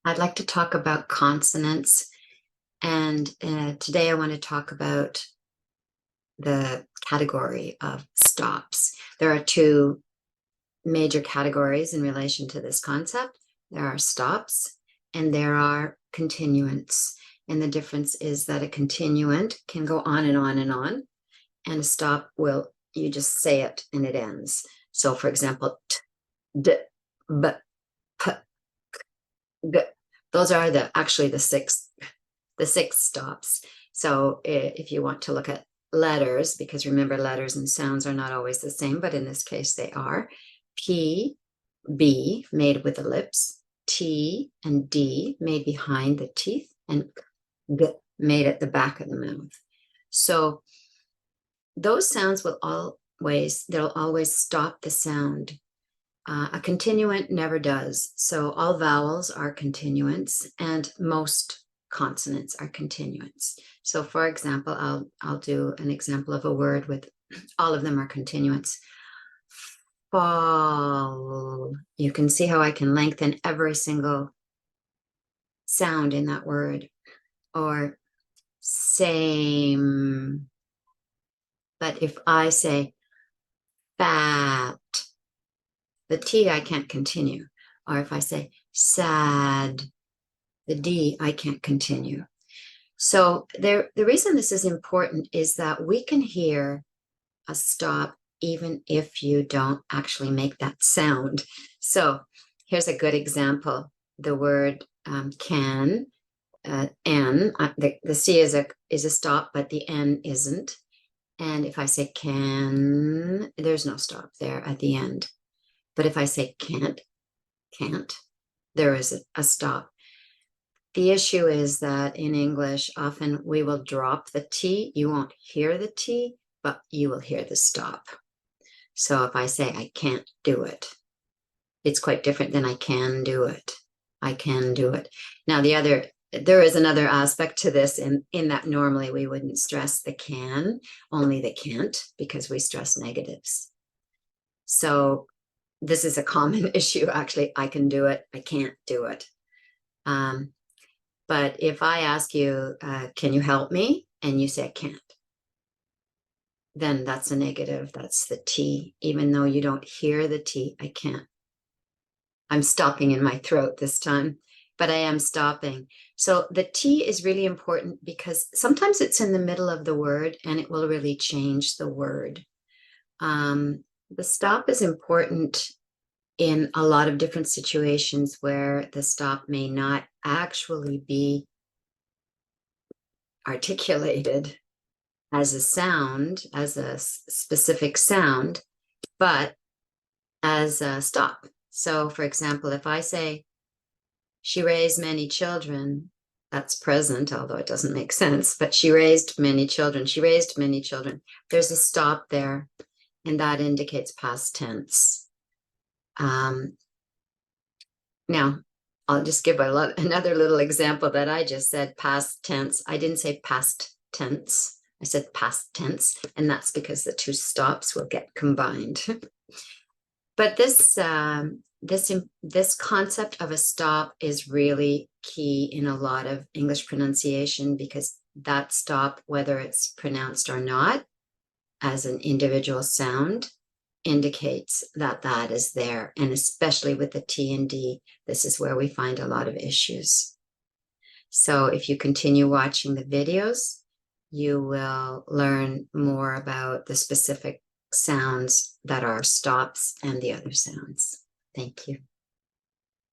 I'd like to talk about consonants, and today I want to talk about the category of stops. There are two major categories in relation to this concept. There are stops and there are continuants. And the difference is that a continuant can go on and on and on, and a stop will, you just say it and it ends. So, for example, t, d, b, p, g. Those are actually the six stops. So if you want to look at letters, because remember letters and sounds are not always the same, but in this case they are. P, B made with the lips, T and D made behind the teeth, and G made at the back of the mouth. So those sounds will they'll always stop the sound. A continuant never does. So all vowels are continuants and most consonants are continuants. So for example, I'll do an example of a word with all of them are continuants. Fall. You can see how I can lengthen every single sound in that word. Or same. But if I say fat, the T I can't continue. Or if I say sad, the D I can't continue. So the reason this is important is that we can hear a stop even if you don't actually make that sound. So here's a good example. The word can, N, the C is a stop, but the N isn't. And if I say can, there's no stop there at the end. But if I say can't, there is a stop. The issue is that in English, often we will drop the T. You won't hear the T, but you will hear the stop. So if I say I can't do it, it's quite different than I can do it. I can do it. Now there is another aspect to this in that normally we wouldn't stress the can, only the can't, because we stress negatives. So this is a common issue, actually. I can do it. I can't do it. But if I ask you, can you help me? And you say I can't, then that's a negative. That's the T. Even though you don't hear the T, I can't. I'm stopping in my throat this time, but I am stopping. So the T is really important because sometimes it's in the middle of the word and it will really change the word. The stop is important in a lot of different situations where the stop may not actually be articulated as a sound, as a specific sound, but as a stop. So, for example, if I say, she raised many children, that's present, although it doesn't make sense, but she raised many children. She raised many children. There's a stop there, and that indicates past tense. Now, I'll just give another little example that I just said, past tense. I didn't say past tense. I said past tense, and that's because the two stops will get combined. But this concept of a stop is really key in a lot of English pronunciation, because that stop, whether it's pronounced or not, as an individual sound, indicates that that is there. And especially with the T and D, this is where we find a lot of issues. So if you continue watching the videos, you will learn more about the specific sounds that are stops and the other sounds. Thank you.